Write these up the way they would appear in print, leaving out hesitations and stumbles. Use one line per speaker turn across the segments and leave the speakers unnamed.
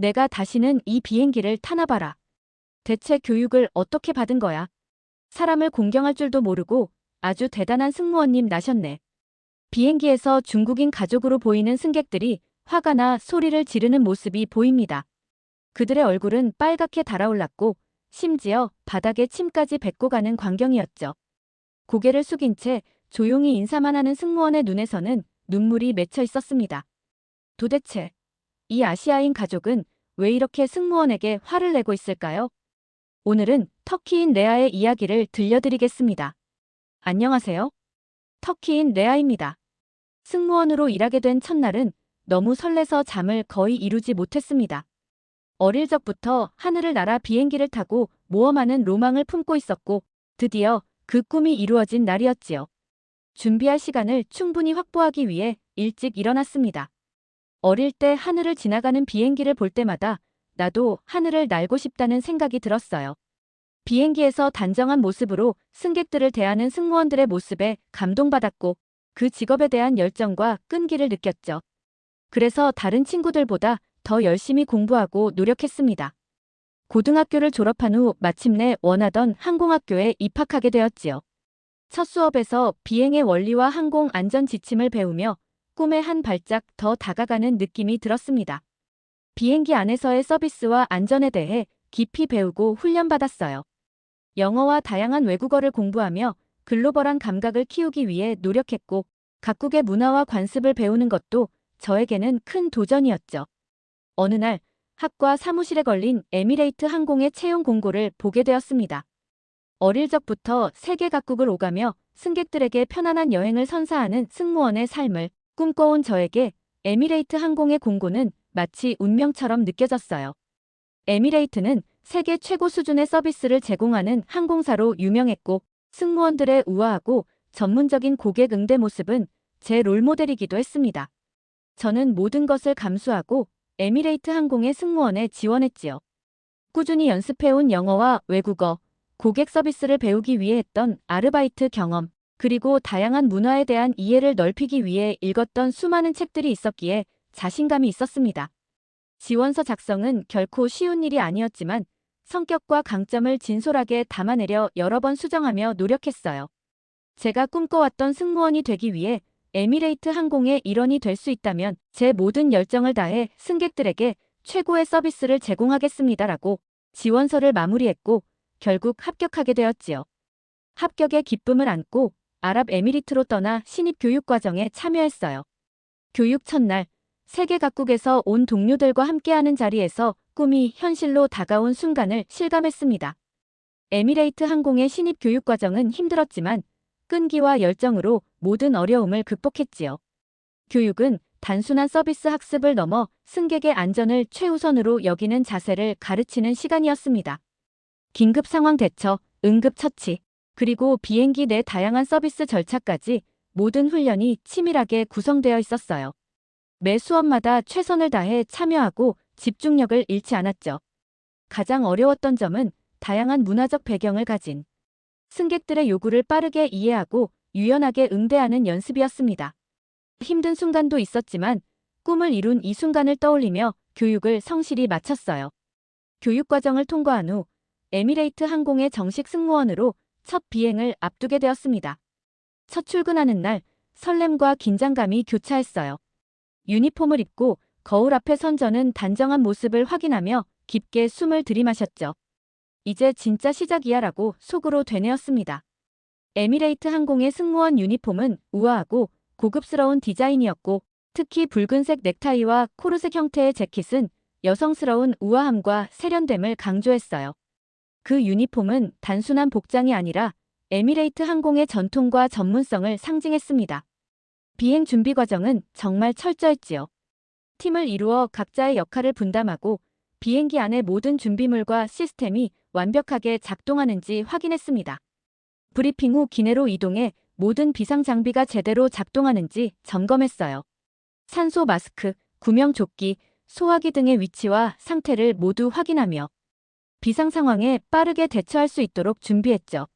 내가 다시는 이 비행기를 타나 봐라. 대체 교육을 어떻게 받은 거야? 사람을 공경할 줄도 모르고 아주 대단한 승무원님 나셨네. 비행기에서 중국인 가족으로 보이는 승객들이 화가 나 소리를 지르는 모습이 보입니다. 그들의 얼굴은 빨갛게 달아올랐고 심지어 바닥에 침까지 뱉고 가는 광경이었죠. 고개를 숙인 채 조용히 인사만 하는 승무원의 눈에서는 눈물이 맺혀 있었습니다. 도대체 이 아시아인 가족은 왜 이렇게 승무원에게 화를 내고 있을까요? 오늘은 터키인 레아의 이야기를 들려드리겠습니다. 안녕하세요. 터키인 레아입니다. 승무원으로 일하게 된 첫날은 너무 설레서 잠을 거의 이루지 못했습니다. 어릴 적부터 하늘을 날아 비행기를 타고 모험하는 로망을 품고 있었고 드디어 그 꿈이 이루어진 날이었지요. 준비할 시간을 충분히 확보하기 위해 일찍 일어났습니다. 어릴 때 하늘을 지나가는 비행기를 볼 때마다 나도 하늘을 날고 싶다는 생각이 들었어요. 비행기에서 단정한 모습으로 승객들을 대하는 승무원들의 모습에 감동받았고 그 직업에 대한 열정과 끈기를 느꼈죠. 그래서 다른 친구들보다 더 열심히 공부하고 노력했습니다. 고등학교를 졸업한 후 마침내 원하던 항공학교에 입학하게 되었지요. 첫 수업에서 비행의 원리와 항공 안전 지침을 배우며 꿈에 한 발짝 더 다가가는 느낌이 들었습니다. 비행기 안에서의 서비스와 안전에 대해 깊이 배우고 훈련받았어요. 영어와 다양한 외국어를 공부하며 글로벌한 감각을 키우기 위해 노력했고 각국의 문화와 관습을 배우는 것도 저에게는 큰 도전이었죠. 어느 날 학과 사무실에 걸린 에미레이트 항공의 채용 공고를 보게 되었습니다. 어릴 적부터 세계 각국을 오가며 승객들에게 편안한 여행을 선사하는 승무원의 삶을 꿈꿔온 저에게 에미레이트 항공의 공고는 마치 운명처럼 느껴졌어요. 에미레이트는 세계 최고 수준의 서비스를 제공하는 항공사로 유명했고 승무원들의 우아하고 전문적인 고객 응대 모습은 제 롤모델이기도 했습니다. 저는 모든 것을 감수하고 에미레이트 항공의 승무원에 지원했지요. 꾸준히 연습해온 영어와 외국어, 고객 서비스를 배우기 위해 했던 아르바이트 경험, 그리고 다양한 문화에 대한 이해를 넓히기 위해 읽었던 수많은 책들이 있었기에 자신감이 있었습니다. 지원서 작성은 결코 쉬운 일이 아니었지만 성격과 강점을 진솔하게 담아내려 여러 번 수정하며 노력했어요. 제가 꿈꿔왔던 승무원이 되기 위해 에미레이트 항공의 일원이 될 수 있다면 제 모든 열정을 다해 승객들에게 최고의 서비스를 제공하겠습니다라고 지원서를 마무리했고 결국 합격하게 되었지요. 합격의 기쁨을 안고 아랍에미리트로 떠나 신입 교육 과정에 참여했어요. 교육 첫날, 세계 각국에서 온 동료들과 함께하는 자리에서 꿈이 현실로 다가온 순간을 실감했습니다. 에미레이트 항공의 신입 교육 과정은 힘들었지만 끈기와 열정으로 모든 어려움을 극복했지요. 교육은 단순한 서비스 학습을 넘어 승객의 안전을 최우선으로 여기는 자세를 가르치는 시간이었습니다. 긴급 상황 대처, 응급 처치, 그리고 비행기 내 다양한 서비스 절차까지 모든 훈련이 치밀하게 구성되어 있었어요. 매 수업마다 최선을 다해 참여하고 집중력을 잃지 않았죠. 가장 어려웠던 점은 다양한 문화적 배경을 가진 승객들의 요구를 빠르게 이해하고 유연하게 응대하는 연습이었습니다. 힘든 순간도 있었지만 꿈을 이룬 이 순간을 떠올리며 교육을 성실히 마쳤어요. 교육 과정을 통과한 후 에미레이트 항공의 정식 승무원으로 첫 비행을 앞두게 되었습니다. 첫 출근하는 날 설렘과 긴장감이 교차했어요. 유니폼을 입고 거울 앞에 선 저는 단정한 모습을 확인하며 깊게 숨을 들이마셨죠. 이제 진짜 시작이야 라고 속으로 되뇌었습니다. 에미레이트 항공의 승무원 유니폼은 우아하고 고급스러운 디자인이었고 특히 붉은색 넥타이와 코르셋 형태의 재킷은 여성스러운 우아함과 세련됨을 강조했어요. 그 유니폼은 단순한 복장이 아니라 에미레이트 항공의 전통과 전문성을 상징했습니다. 비행 준비 과정은 정말 철저했지요. 팀을 이루어 각자의 역할을 분담하고 비행기 안의 모든 준비물과 시스템이 완벽하게 작동하는지 확인했습니다. 브리핑 후 기내로 이동해 모든 비상 장비가 제대로 작동하는지 점검했어요. 산소 마스크, 구명조끼, 소화기 등의 위치와 상태를 모두 확인하며 비상 상황에 빠르게 대처할 수 있도록 준비했죠.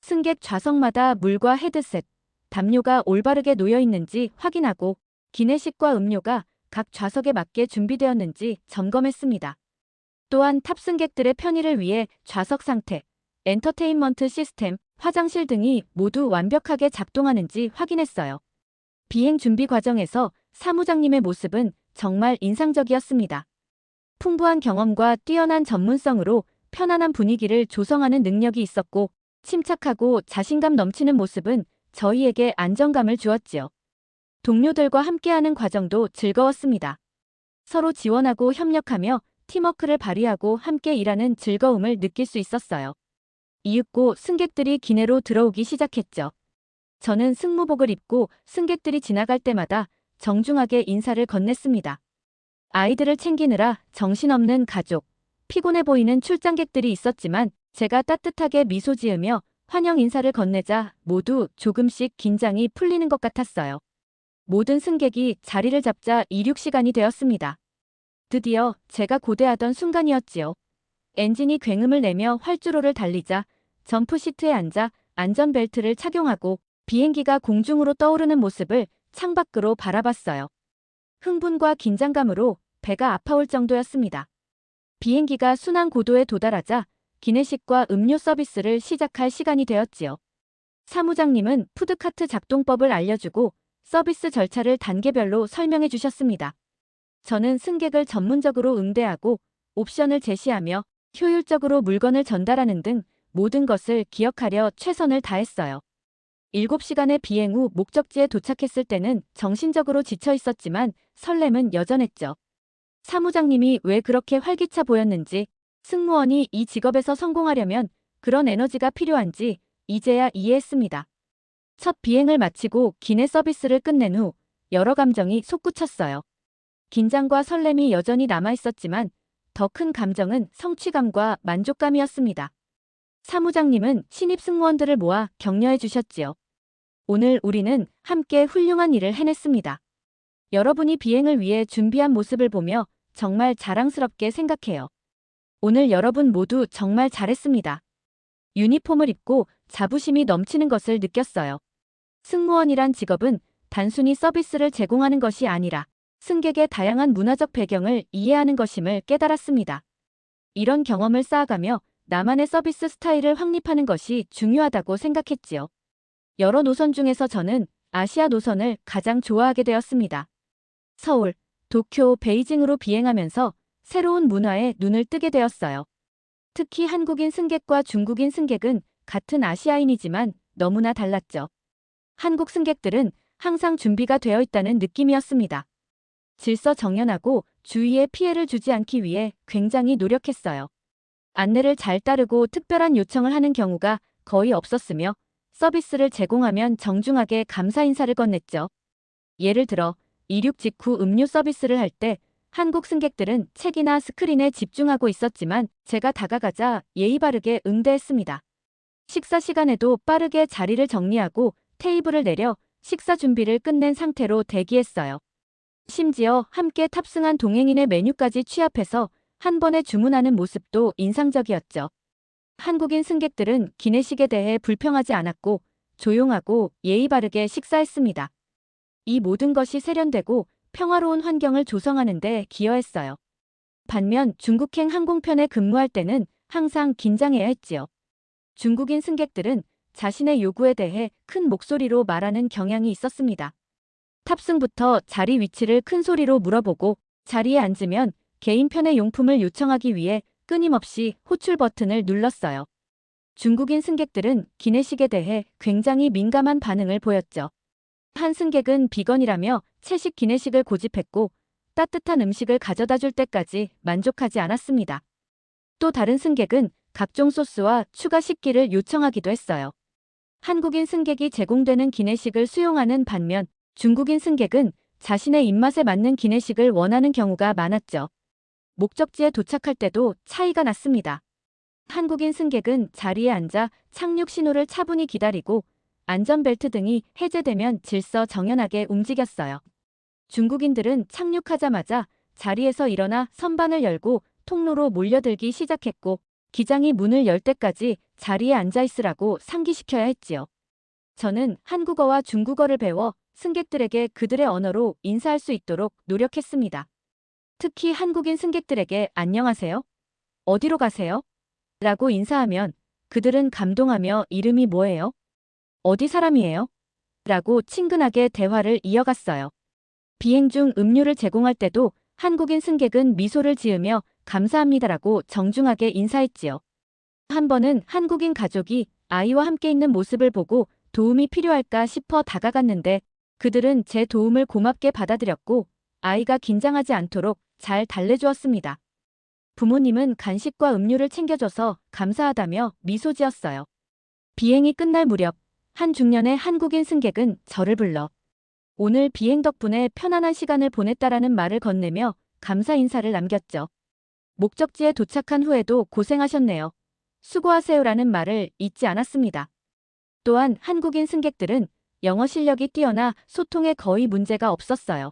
승객 좌석마다 물과 헤드셋, 담요가 올바르게 놓여 있는지 확인하고 기내식과 음료가 각 좌석에 맞게 준비되었는지 점검했습니다. 또한 탑승객들의 편의를 위해 좌석 상태, 엔터테인먼트 시스템, 화장실 등이 모두 완벽하게 작동하는지 확인했어요. 비행 준비 과정에서 사무장님의 모습은 정말 인상적이었습니다. 풍부한 경험과 뛰어난 전문성으로 편안한 분위기를 조성하는 능력이 있었고, 침착하고 자신감 넘치는 모습은 저희에게 안정감을 주었지요. 동료들과 함께하는 과정도 즐거웠습니다. 서로 지원하고 협력하며 팀워크를 발휘하고 함께 일하는 즐거움을 느낄 수 있었어요. 이윽고 승객들이 기내로 들어오기 시작했죠. 저는 승무복을 입고 승객들이 지나갈 때마다 정중하게 인사를 건넸습니다. 아이들을 챙기느라 정신없는 가족, 피곤해 보이는 출장객들이 있었지만 제가 따뜻하게 미소 지으며 환영 인사를 건네자 모두 조금씩 긴장이 풀리는 것 같았어요. 모든 승객이 자리를 잡자 이륙 시간이 되었습니다. 드디어 제가 고대하던 순간이었지요. 엔진이 굉음을 내며 활주로를 달리자 점프 시트에 앉아 안전벨트를 착용하고 비행기가 공중으로 떠오르는 모습을 창밖으로 바라봤어요. 흥분과 긴장감으로 배가 아파올 정도였습니다. 비행기가 순항 고도에 도달하자 기내식과 음료 서비스를 시작할 시간이 되었지요. 사무장님은 푸드카트 작동법을 알려주고 서비스 절차를 단계별로 설명해 주셨습니다. 저는 승객을 전문적으로 응대하고 옵션을 제시하며 효율적으로 물건을 전달하는 등 모든 것을 기억하려 최선을 다했어요. 7시간의 비행 후 목적지에 도착했을 때는 정신적으로 지쳐 있었지만 설렘은 여전했죠. 사무장님이 왜 그렇게 활기차 보였는지, 승무원이 이 직업에서 성공하려면 그런 에너지가 필요한지 이제야 이해했습니다. 첫 비행을 마치고 기내 서비스를 끝낸 후 여러 감정이 솟구쳤어요. 긴장과 설렘이 여전히 남아있었지만 더 큰 감정은 성취감과 만족감이었습니다. 사무장님은 신입 승무원들을 모아 격려해 주셨지요. 오늘 우리는 함께 훌륭한 일을 해냈습니다. 여러분이 비행을 위해 준비한 모습을 보며 정말 자랑스럽게 생각해요. 오늘 여러분 모두 정말 잘했습니다. 유니폼을 입고 자부심이 넘치는 것을 느꼈어요. 승무원이란 직업은 단순히 서비스를 제공하는 것이 아니라 승객의 다양한 문화적 배경을 이해하는 것임을 깨달았습니다. 이런 경험을 쌓아가며 나만의 서비스 스타일을 확립하는 것이 중요하다고 생각했지요. 여러 노선 중에서 저는 아시아 노선을 가장 좋아하게 되었습니다. 서울, 도쿄, 베이징으로 비행하면서 새로운 문화에 눈을 뜨게 되었어요. 특히 한국인 승객과 중국인 승객은 같은 아시아인이지만 너무나 달랐죠. 한국 승객들은 항상 준비가 되어 있다는 느낌이었습니다. 질서정연하고 주위에 피해를 주지 않기 위해 굉장히 노력했어요. 안내를 잘 따르고 특별한 요청을 하는 경우가 거의 없었으며 서비스를 제공하면 정중하게 감사 인사를 건넸죠. 예를 들어 이륙 직후 음료 서비스를 할 때 한국 승객들은 책이나 스크린에 집중하고 있었지만 제가 다가가자 예의 바르게 응대했습니다. 식사 시간에도 빠르게 자리를 정리하고 테이블을 내려 식사 준비를 끝낸 상태로 대기했어요. 심지어 함께 탑승한 동행인의 메뉴까지 취합해서 한 번에 주문하는 모습도 인상적이었죠. 한국인 승객들은 기내식에 대해 불평하지 않았고 조용하고 예의 바르게 식사했습니다. 이 모든 것이 세련되고 평화로운 환경을 조성하는 데 기여했어요. 반면 중국행 항공편에 근무할 때는 항상 긴장해야 했지요. 중국인 승객들은 자신의 요구에 대해 큰 목소리로 말하는 경향이 있었습니다. 탑승부터 자리 위치를 큰 소리로 물어보고 자리에 앉으면 개인 편의 용품을 요청하기 위해 끊임없이 호출 버튼을 눌렀어요. 중국인 승객들은 기내식에 대해 굉장히 민감한 반응을 보였죠. 한 승객은 비건이라며 채식 기내식을 고집했고 따뜻한 음식을 가져다 줄 때까지 만족하지 않았습니다. 또 다른 승객은 각종 소스와 추가 식기를 요청하기도 했어요. 한국인 승객이 제공되는 기내식을 수용하는 반면 중국인 승객은 자신의 입맛에 맞는 기내식을 원하는 경우가 많았죠. 목적지에 도착할 때도 차이가 났습니다. 한국인 승객은 자리에 앉아 착륙 신호를 차분히 기다리고 안전벨트 등이 해제되면 질서정연하게 움직였어요. 중국인들은 착륙하자마자 자리에서 일어나 선반을 열고 통로로 몰려들기 시작했고 기장이 문을 열 때까지 자리에 앉아 있으라고 상기시켜야 했지요. 저는 한국어와 중국어를 배워 승객들에게 그들의 언어로 인사할 수 있도록 노력했습니다. 특히 한국인 승객들에게 안녕하세요? 어디로 가세요? 라고 인사하면 그들은 감동하며 이름이 뭐예요? 어디 사람이에요? 라고 친근하게 대화를 이어갔어요. 비행 중 음료를 제공할 때도 한국인 승객은 미소를 지으며 감사합니다라고 정중하게 인사했지요. 한 번은 한국인 가족이 아이와 함께 있는 모습을 보고 도움이 필요할까 싶어 다가갔는데 그들은 제 도움을 고맙게 받아들였고 아이가 긴장하지 않도록 잘 달래주었습니다. 부모님은 간식과 음료를 챙겨줘서 감사하다며 미소 지었어요. 비행이 끝날 무렵 한 중년의 한국인 승객은 저를 불러 오늘 비행 덕분에 편안한 시간을 보냈다라는 말을 건네며 감사 인사를 남겼죠. 목적지에 도착한 후에도 고생하셨네요. 수고하세요라는 말을 잊지 않았습니다. 또한 한국인 승객들은 영어 실력이 뛰어나 소통에 거의 문제가 없었어요.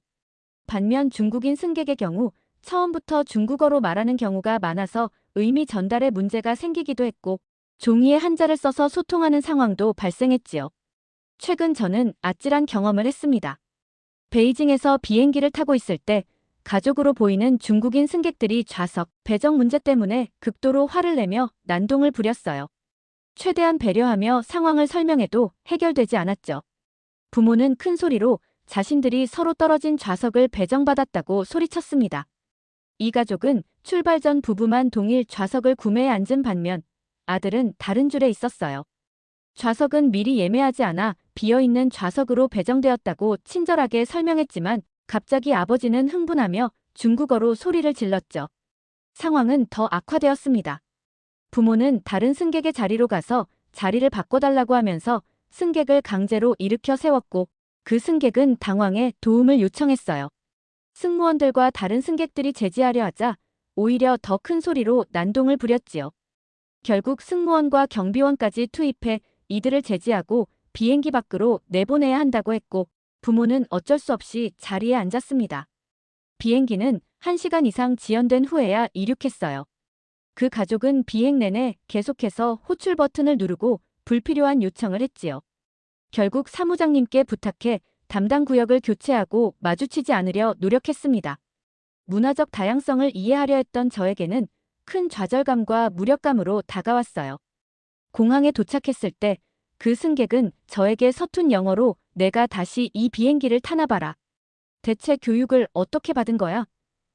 반면 중국인 승객의 경우 처음부터 중국어로 말하는 경우가 많아서 의미 전달에 문제가 생기기도 했고 종이에 한자를 써서 소통하는 상황도 발생했지요. 최근 저는 아찔한 경험을 했습니다. 베이징에서 비행기를 타고 있을 때 가족으로 보이는 중국인 승객들이 좌석, 배정 문제 때문에 극도로 화를 내며 난동을 부렸어요. 최대한 배려하며 상황을 설명해도 해결되지 않았죠. 부모는 큰 소리로 자신들이 서로 떨어진 좌석을 배정받았다고 소리쳤습니다. 이 가족은 출발 전 부부만 동일 좌석을 구매해 앉은 반면 아들은 다른 줄에 있었어요. 좌석은 미리 예매하지 않아 비어있는 좌석으로 배정되었다고 친절하게 설명했지만 갑자기 아버지는 흥분하며 중국어로 소리를 질렀죠. 상황은 더 악화되었습니다. 부모는 다른 승객의 자리로 가서 자리를 바꿔달라고 하면서 승객을 강제로 일으켜 세웠고 그 승객은 당황해 도움을 요청했어요. 승무원들과 다른 승객들이 제지하려 하자 오히려 더 큰 소리로 난동을 부렸지요. 결국 승무원과 경비원까지 투입해 이들을 제지하고 비행기 밖으로 내보내야 한다고 했고 부모는 어쩔 수 없이 자리에 앉았습니다. 비행기는 1시간 이상 지연된 후에야 이륙했어요. 그 가족은 비행 내내 계속해서 호출 버튼을 누르고 불필요한 요청을 했지요. 결국 사무장님께 부탁해 담당 구역을 교체하고 마주치지 않으려 노력했습니다. 문화적 다양성을 이해하려 했던 저에게는 큰 좌절감과 무력감으로 다가왔어요. 공항에 도착했을 때 그 승객은 저에게 서툰 영어로 내가 다시 이 비행기를 타나 봐라. 대체 교육을 어떻게 받은 거야?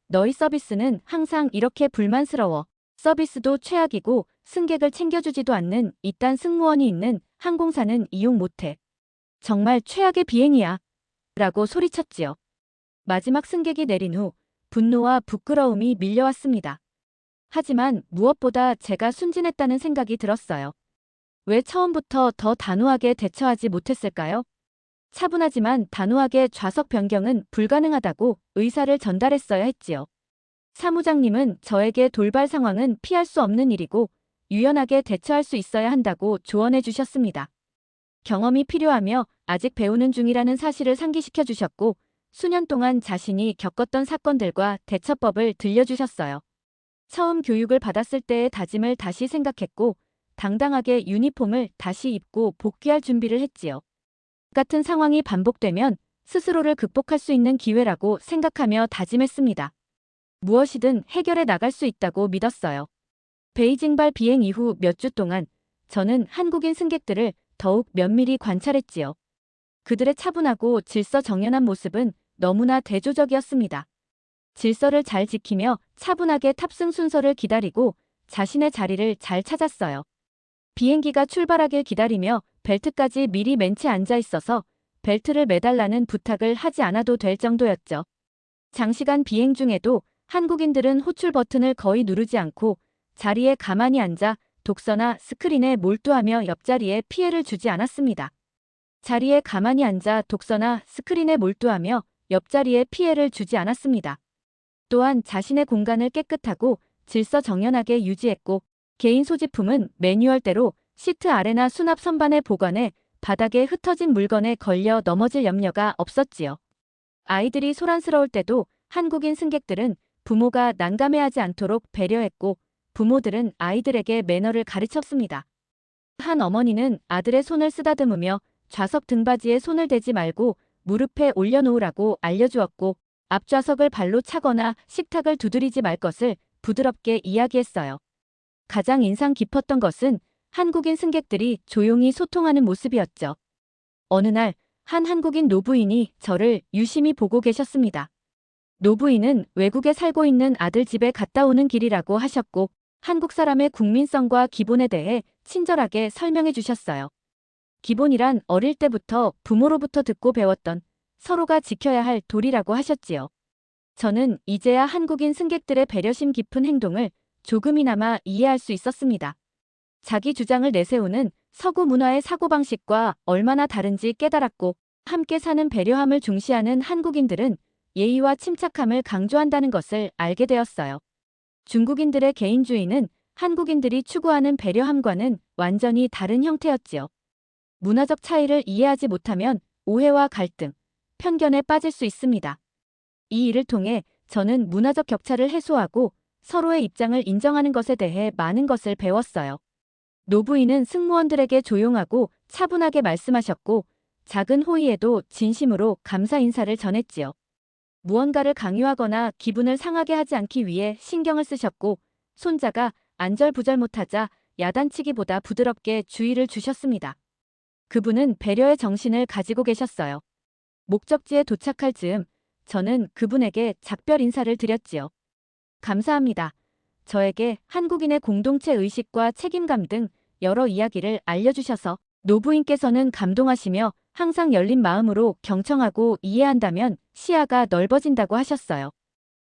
너희 서비스는 항상 이렇게 불만스러워. 서비스도 최악이고 승객을 챙겨주지도 않는 이딴 승무원이 있는 항공사는 이용 못해. 정말 최악의 비행이야. 라고 소리쳤지요. 마지막 승객이 내린 후 분노와 부끄러움이 밀려왔습니다. 하지만 무엇보다 제가 순진했다는 생각이 들었어요. 왜 처음부터 더 단호하게 대처하지 못했을까요? 차분하지만 단호하게 좌석 변경은 불가능하다고 의사를 전달했어야 했지요. 사무장님은 저에게 돌발 상황은 피할 수 없는 일이고 유연하게 대처할 수 있어야 한다고 조언해 주셨습니다. 경험이 필요하며 아직 배우는 중이라는 사실을 상기시켜 주셨고 수년 동안 자신이 겪었던 사건들과 대처법을 들려주셨어요. 처음 교육을 받았을 때의 다짐을 다시 생각했고 당당하게 유니폼을 다시 입고 복귀할 준비를 했지요. 같은 상황이 반복되면 스스로를 극복할 수 있는 기회라고 생각하며 다짐했습니다. 무엇이든 해결해 나갈 수 있다고 믿었어요. 베이징발 비행 이후 몇 주 동안 저는 한국인 승객들을 더욱 면밀히 관찰했지요. 그들의 차분하고 질서정연한 모습은 너무나 대조적이었습니다. 질서를 잘 지키며 차분하게 탑승 순서를 기다리고 자신의 자리를 잘 찾았어요. 비행기가 출발하길 기다리며 벨트까지 미리 맨 채 앉아 있어서 벨트를 매달라는 부탁을 하지 않아도 될 정도였죠. 장시간 비행 중에도 한국인들은 호출 버튼을 거의 누르지 않고 자리에 가만히 앉아 독서나 스크린에 몰두하며 옆자리에 피해를 주지 않았습니다. 자리에 가만히 앉아 독서나 스크린에 몰두하며 옆자리에 피해를 주지 않았습니다. 또한 자신의 공간을 깨끗하고 질서정연하게 유지했고 개인 소지품은 매뉴얼대로 시트 아래나 수납 선반에 보관해 바닥에 흩어진 물건에 걸려 넘어질 염려가 없었지요. 아이들이 소란스러울 때도 한국인 승객들은 부모가 난감해하지 않도록 배려했고 부모들은 아이들에게 매너를 가르쳤습니다. 한 어머니는 아들의 손을 쓰다듬으며 좌석 등받이에 손을 대지 말고 무릎에 올려놓으라고 알려주었고 앞좌석을 발로 차거나 식탁을 두드리지 말 것을 부드럽게 이야기했어요. 가장 인상 깊었던 것은 한국인 승객들이 조용히 소통하는 모습이었죠. 어느 날 한 한국인 노부인이 저를 유심히 보고 계셨습니다. 노부인은 외국에 살고 있는 아들 집에 갔다 오는 길이라고 하셨고 한국 사람의 국민성과 기본에 대해 친절하게 설명해 주셨어요. 기본이란 어릴 때부터 부모로부터 듣고 배웠던 서로가 지켜야 할 도리라고 하셨지요. 저는 이제야 한국인 승객들의 배려심 깊은 행동을 조금이나마 이해할 수 있었습니다. 자기 주장을 내세우는 서구 문화의 사고방식과 얼마나 다른지 깨달았고 함께 사는 배려함을 중시하는 한국인들은 예의와 침착함을 강조한다는 것을 알게 되었어요. 중국인들의 개인주의는 한국인들이 추구하는 배려함과는 완전히 다른 형태였지요. 문화적 차이를 이해하지 못하면 오해와 갈등, 편견에 빠질 수 있습니다. 이 일을 통해 저는 문화적 격차를 해소하고 서로의 입장을 인정하는 것에 대해 많은 것을 배웠어요. 노부인은 승무원들에게 조용하고 차분하게 말씀하셨고 작은 호의에도 진심으로 감사 인사를 전했지요. 무언가를 강요하거나 기분을 상하게 하지 않기 위해 신경을 쓰셨고 손자가 안절부절 못하자 야단치기보다 부드럽게 주의를 주셨습니다. 그분은 배려의 정신을 가지고 계셨어요. 목적지에 도착할 즈음 저는 그분에게 작별 인사를 드렸지요. 감사합니다. 저에게 한국인의 공동체 의식과 책임감 등 여러 이야기를 알려주셔서 노부인께서는 감동하시며 항상 열린 마음으로 경청하고 이해한다면 시야가 넓어진다고 하셨어요.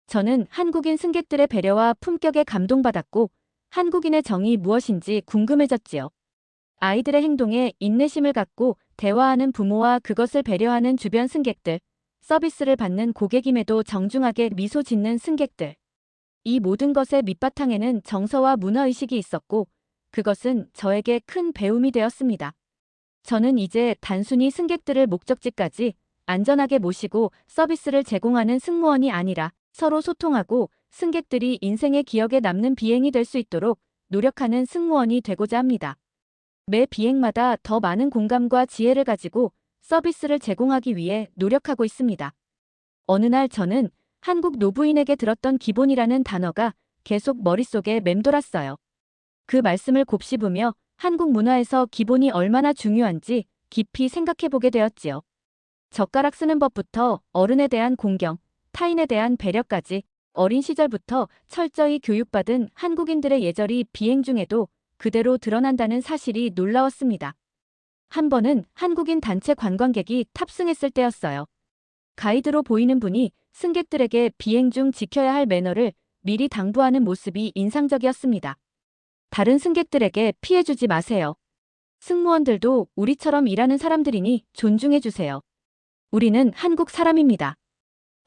저는 한국인 승객들의 배려와 품격에 감동받았고 한국인의 정이 무엇인지 궁금해졌지요. 아이들의 행동에 인내심을 갖고 대화하는 부모와 그것을 배려하는 주변 승객들, 서비스를 받는 고객임에도 정중하게 미소 짓는 승객들. 이 모든 것의 밑바탕에는 정서와 문화의식이 있었고 그것은 저에게 큰 배움이 되었습니다. 저는 이제 단순히 승객들을 목적지까지 안전하게 모시고 서비스를 제공하는 승무원이 아니라 서로 소통하고 승객들이 인생의 기억에 남는 비행이 될 수 있도록 노력하는 승무원이 되고자 합니다. 매 비행마다 더 많은 공감과 지혜를 가지고 서비스를 제공하기 위해 노력하고 있습니다. 어느 날 저는 한국 노부인에게 들었던 기본이라는 단어가 계속 머릿속에 맴돌았어요. 그 말씀을 곱씹으며 한국 문화에서 기본이 얼마나 중요한지 깊이 생각해보게 되었지요. 젓가락 쓰는 법부터 어른에 대한 공경, 타인에 대한 배려까지 어린 시절부터 철저히 교육받은 한국인들의 예절이 비행 중에도 그대로 드러난다는 사실이 놀라웠습니다. 한 번은 한국인 단체 관광객이 탑승했을 때였어요. 가이드로 보이는 분이 승객들에게 비행 중 지켜야 할 매너를 미리 당부하는 모습이 인상적이었습니다. 다른 승객들에게 피해주지 마세요. 승무원들도 우리처럼 일하는 사람들이니 존중해주세요. 우리는 한국 사람입니다.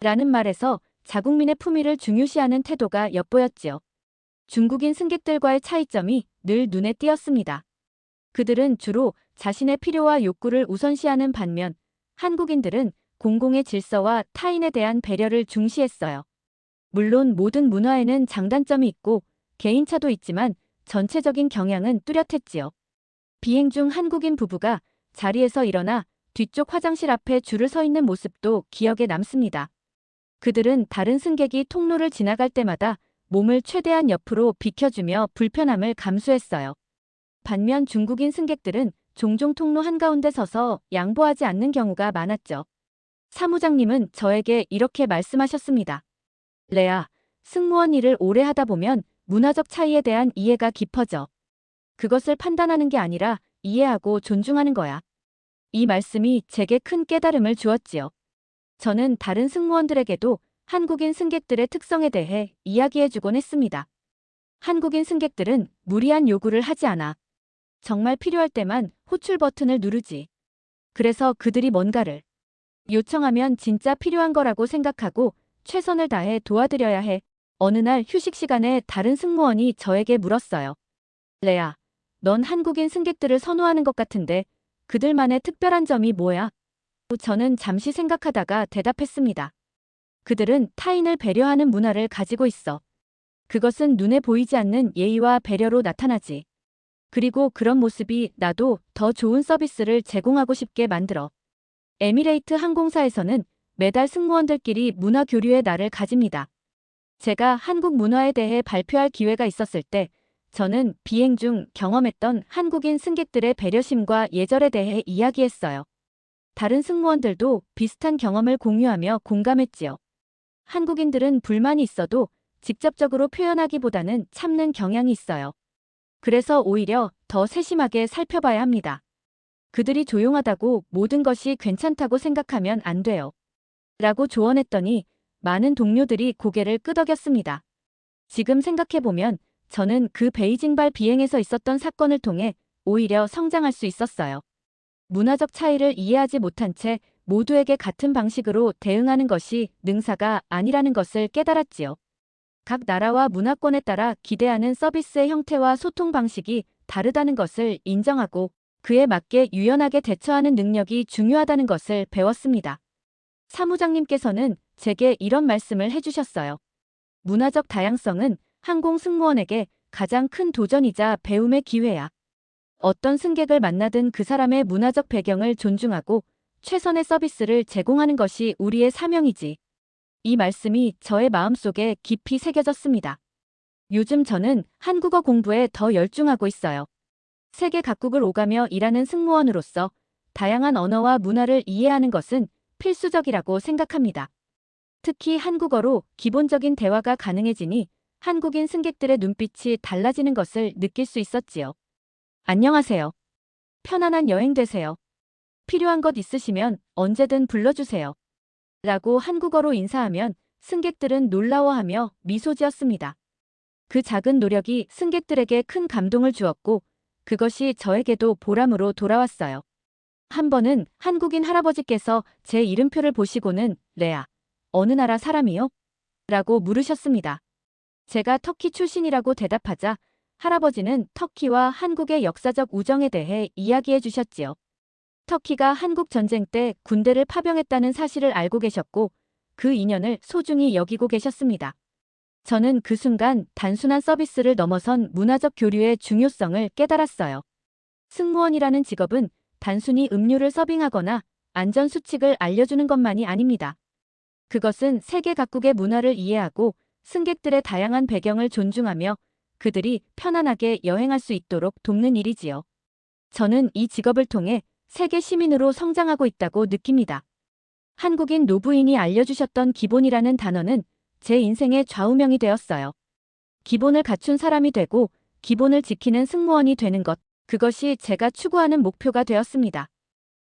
라는 말에서 자국민의 품위를 중요시하는 태도가 엿보였지요. 중국인 승객들과의 차이점이 늘 눈에 띄었습니다. 그들은 주로 자신의 필요와 욕구를 우선시하는 반면 한국인들은 공공의 질서와 타인에 대한 배려를 중시했어요. 물론 모든 문화에는 장단점이 있고 개인차도 있지만 전체적인 경향은 뚜렷했지요. 비행 중 한국인 부부가 자리에서 일어나 뒤쪽 화장실 앞에 줄을 서 있는 모습도 기억에 남습니다. 그들은 다른 승객이 통로를 지나갈 때마다 몸을 최대한 옆으로 비켜주며 불편함을 감수했어요. 반면 중국인 승객들은 종종 통로 한가운데 서서 양보하지 않는 경우가 많았죠. 사무장님은 저에게 이렇게 말씀하셨습니다. 레아, 승무원 일을 오래 하다 보면 문화적 차이에 대한 이해가 깊어져. 그것을 판단하는 게 아니라 이해하고 존중하는 거야. 이 말씀이 제게 큰 깨달음을 주었지요. 저는 다른 승무원들에게도 한국인 승객들의 특성에 대해 이야기해주곤 했습니다. 한국인 승객들은 무리한 요구를 하지 않아. 정말 필요할 때만 호출 버튼을 누르지. 그래서 그들이 뭔가를 요청하면 진짜 필요한 거라고 생각하고 최선을 다해 도와드려야 해. 어느 날 휴식 시간에 다른 승무원이 저에게 물었어요. 레아, 넌 한국인 승객들을 선호하는 것 같은데 그들만의 특별한 점이 뭐야? 저는 잠시 생각하다가 대답했습니다. 그들은 타인을 배려하는 문화를 가지고 있어. 그것은 눈에 보이지 않는 예의와 배려로 나타나지. 그리고 그런 모습이 나도 더 좋은 서비스를 제공하고 싶게 만들어. 에미레이트 항공사에서는 매달 승무원들끼리 문화 교류의 날을 가집니다. 제가 한국 문화에 대해 발표할 기회가 있었을 때 저는 비행 중 경험했던 한국인 승객들의 배려심과 예절에 대해 이야기했어요. 다른 승무원들도 비슷한 경험을 공유하며 공감했지요. 한국인들은 불만이 있어도 직접적으로 표현하기보다는 참는 경향이 있어요. 그래서 오히려 더 세심하게 살펴봐야 합니다. 그들이 조용하다고 모든 것이 괜찮다고 생각하면 안 돼요. 라고 조언했더니 많은 동료들이 고개를 끄덕였습니다. 지금 생각해보면 저는 그 베이징발 비행에서 있었던 사건을 통해 오히려 성장할 수 있었어요. 문화적 차이를 이해하지 못한 채 모두에게 같은 방식으로 대응하는 것이 능사가 아니라는 것을 깨달았지요. 각 나라와 문화권에 따라 기대하는 서비스의 형태와 소통 방식이 다르다는 것을 인정하고 그에 맞게 유연하게 대처하는 능력이 중요하다는 것을 배웠습니다. 사무장님께서는 제게 이런 말씀을 해주셨어요. 문화적 다양성은 항공 승무원에게 가장 큰 도전이자 배움의 기회야. 어떤 승객을 만나든 그 사람의 문화적 배경을 존중하고 최선의 서비스를 제공하는 것이 우리의 사명이지. 이 말씀이 저의 마음속에 깊이 새겨졌습니다. 요즘 저는 한국어 공부에 더 열중하고 있어요. 세계 각국을 오가며 일하는 승무원으로서 다양한 언어와 문화를 이해하는 것은 필수적이라고 생각합니다. 특히 한국어로 기본적인 대화가 가능해지니 한국인 승객들의 눈빛이 달라지는 것을 느낄 수 있었지요. 안녕하세요. 편안한 여행 되세요. 필요한 것 있으시면 언제든 불러주세요. 라고 한국어로 인사하면 승객들은 놀라워하며 미소 지었습니다. 그 작은 노력이 승객들에게 큰 감동을 주었고 그것이 저에게도 보람으로 돌아왔어요. 한 번은 한국인 할아버지께서 제 이름표를 보시고는 레아, 어느 나라 사람이요? 라고 물으셨습니다. 제가 터키 출신이라고 대답하자 할아버지는 터키와 한국의 역사적 우정에 대해 이야기해 주셨지요. 터키가 한국 전쟁 때 군대를 파병했다는 사실을 알고 계셨고 그 인연을 소중히 여기고 계셨습니다. 저는 그 순간 단순한 서비스를 넘어선 문화적 교류의 중요성을 깨달았어요. 승무원이라는 직업은 단순히 음료를 서빙하거나 안전수칙을 알려주는 것만이 아닙니다. 그것은 세계 각국의 문화를 이해하고 승객들의 다양한 배경을 존중하며 그들이 편안하게 여행할 수 있도록 돕는 일이지요. 저는 이 직업을 통해 세계 시민으로 성장하고 있다고 느낍니다. 한국인 노부인이 알려주셨던 기본이라는 단어는 제 인생의 좌우명이 되었어요. 기본을 갖춘 사람이 되고 기본을 지키는 승무원이 되는 것, 그것이 제가 추구하는 목표가 되었습니다.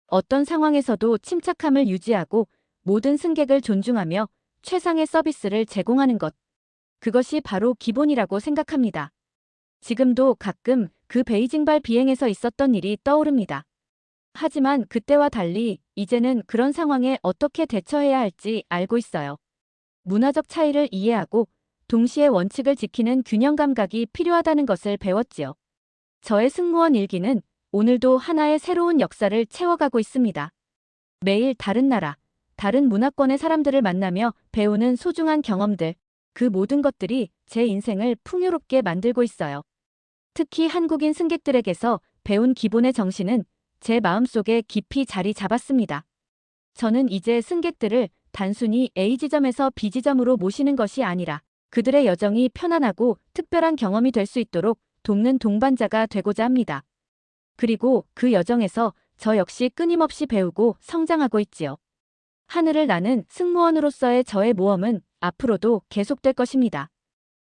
어떤 상황에서도 침착함을 유지하고 모든 승객을 존중하며 최상의 서비스를 제공하는 것, 그것이 바로 기본이라고 생각합니다. 지금도 가끔 그 베이징발 비행에서 있었던 일이 떠오릅니다. 하지만 그때와 달리 이제는 그런 상황에 어떻게 대처해야 할지 알고 있어요. 문화적 차이를 이해하고 동시에 원칙을 지키는 균형 감각이 필요하다는 것을 배웠지요. 저의 승무원 일기는 오늘도 하나의 새로운 역사를 채워가고 있습니다. 매일 다른 나라, 다른 문화권의 사람들을 만나며 배우는 소중한 경험들, 그 모든 것들이 제 인생을 풍요롭게 만들고 있어요. 특히 한국인 승객들에게서 배운 기본의 정신은 제 마음속에 깊이 자리 잡았습니다. 저는 이제 승객들을 단순히 A지점에서 B지점으로 모시는 것이 아니라 그들의 여정이 편안하고 특별한 경험이 될 수 있도록 돕는 동반자가 되고자 합니다. 그리고 그 여정에서 저 역시 끊임없이 배우고 성장하고 있지요. 하늘을 나는 승무원으로서의 저의 모험은 앞으로도 계속될 것입니다.